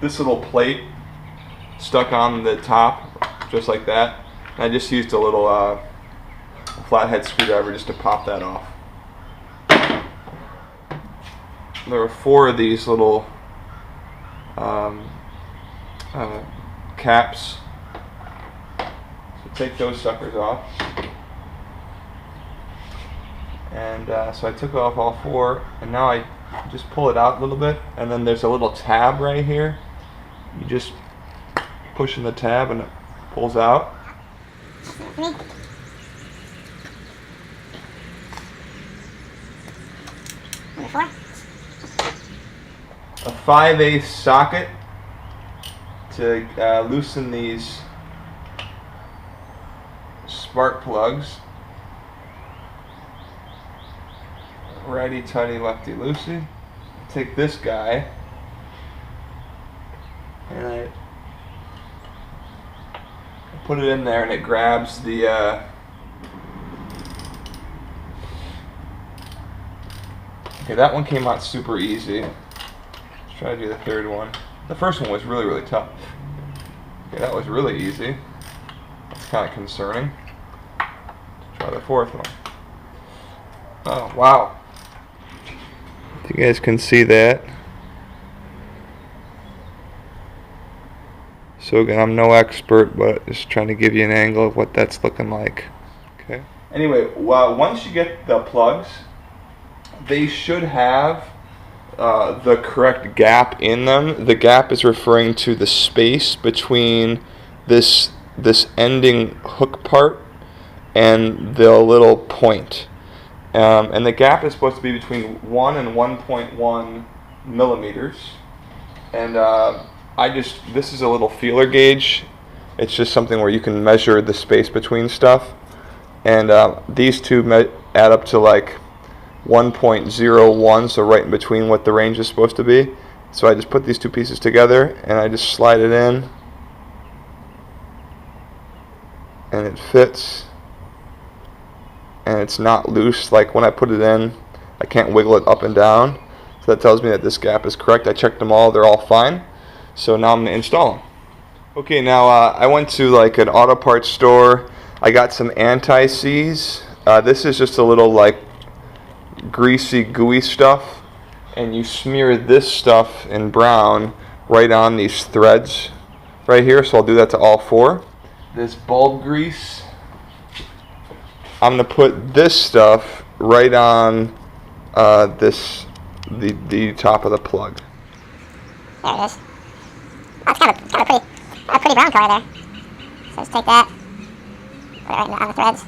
this little plate stuck on the top, just like that. And I just used a little flathead screwdriver just to pop that off. There were 4 of these little caps. So take those suckers off. And so I took off all 4, and now I just pull it out a little bit, and then there's a little tab right here. You just push in the tab and it pulls out. A 5/8 socket to loosen these spark plugs. Righty tighty, lefty loosey. Take this guy and I put it in there, and it grabs the okay, that one came out super easy. Let's try to do the third one. The first one was really, really tough. Okay, that was really easy. That's kind of concerning. Let's try the fourth one. Oh, wow. You guys can see that. So again, I'm no expert, but just trying to give you an angle of what that's looking like. Okay. Anyway, once you get the plugs, they should have the correct gap in them. The gap is referring to the space between this ending hook part and the little point. And the gap is supposed to be between 1 and 1.1 millimeters. And this is a little feeler gauge. It's just something where you can measure the space between stuff. And these two add up to like 1.01, so right in between what the range is supposed to be. So I just put these two pieces together and I just slide it in. And it fits. And it's not loose like when I put it in. I can't wiggle it up and down. So that tells me that this gap is correct. I checked them all, they're all fine. So now I'm going to install them. Okay, now I went to like an auto parts store. I got some anti-seize. This is just a little like greasy, gooey stuff. And you smear this stuff in brown right on these threads right here. So I'll do that to all 4. This bulb grease, I'm going to put this stuff right on the top of the plug. There it is. Oh, it's kind of a pretty brown color there. So just take that, put it right on the threads.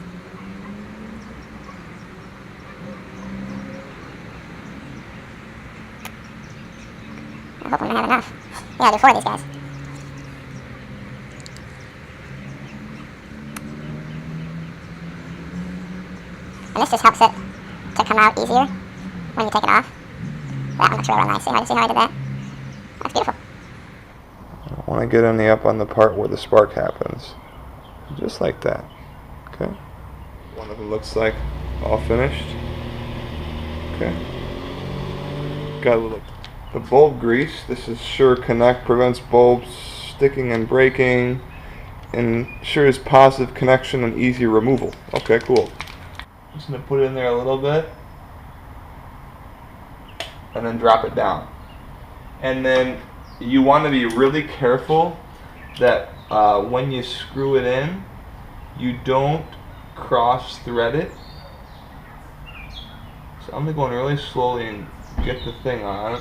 I hope I'm going to have enough. Yeah, I'll do 4 of these guys. And this just helps it to come out easier when you take it off. That one looks real nice. See how I did that? That's beautiful. I want to get up on the part where the spark happens. Just like that. Okay. One of them looks like all finished. Okay. Got a little the bulb grease. This is Sure Connect, prevents bulbs sticking and breaking, and ensures positive connection and easy removal. Okay, cool. I'm just going to put it in there a little bit and then drop it down. And then you want to be really careful that when you screw it in, you don't cross thread it. So I'm going to go in really slowly and get the thing on.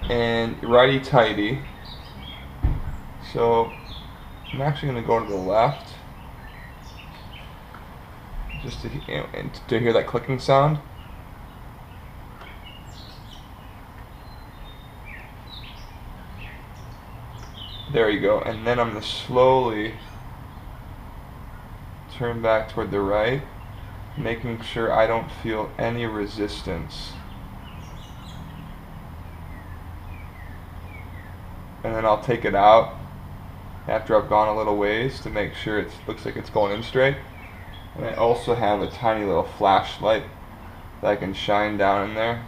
And righty tighty. So I'm actually going to go to the left, just to hear that clicking sound. There you go. And then I'm going to slowly turn back toward the right, making sure I don't feel any resistance. And then I'll take it out after I've gone a little ways to make sure it looks like it's going in straight. And I also have a tiny little flashlight that I can shine down in there.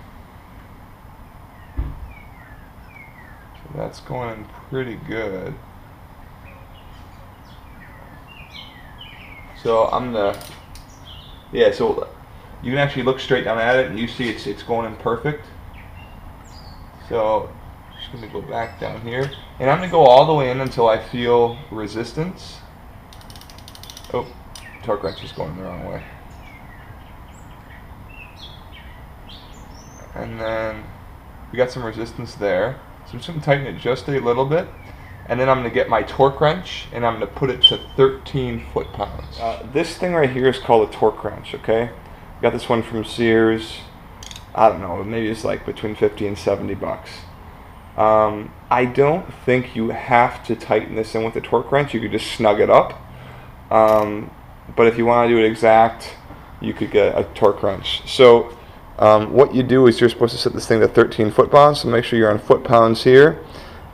So That's going in pretty good. So I'm gonna, yeah, so you can actually look straight down at it and you see it's going in perfect. So just gonna go back down here, and I'm gonna go all the way in until I feel resistance. Oh, torque wrench is going the wrong way. And then we got some resistance there. So I'm just gonna tighten it just a little bit. And then I'm going to get my torque wrench and I'm going to put it to 13 foot-pounds. This thing right here is called a torque wrench, okay? Got this one from Sears. I don't know, maybe it's like between 50 and 70 bucks. I don't think you have to tighten this in with a torque wrench. You could just snug it up. But if you want to do it exact, you could get a torque wrench. So what you do is you're supposed to set this thing to 13 foot-pounds, so make sure you're on foot-pounds here.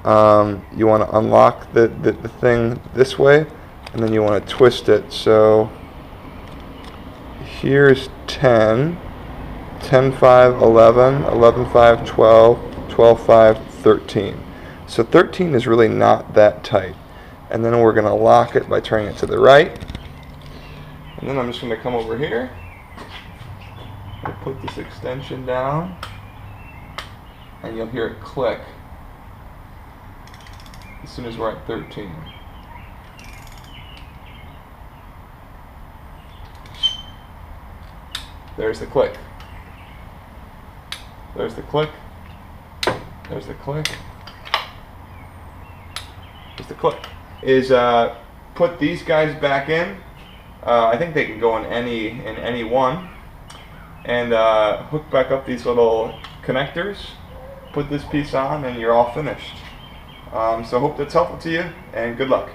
You want to unlock the thing this way, and then you want to twist it. So here's 10, 10, 5, 11, 11, 5, 12, 12, 5, 13. So 13 is really not that tight. And then we're going to lock it by turning it to the right. And then I'm just going to come over here and put this extension down, and you'll hear it click as soon as we're at 13. There's the click. There's the click. There's the click. There's the click. Is put these guys back in. I think they can go in any one. And hook back up these little connectors. Put this piece on, and you're all finished. So I hope that's helpful to you, and good luck.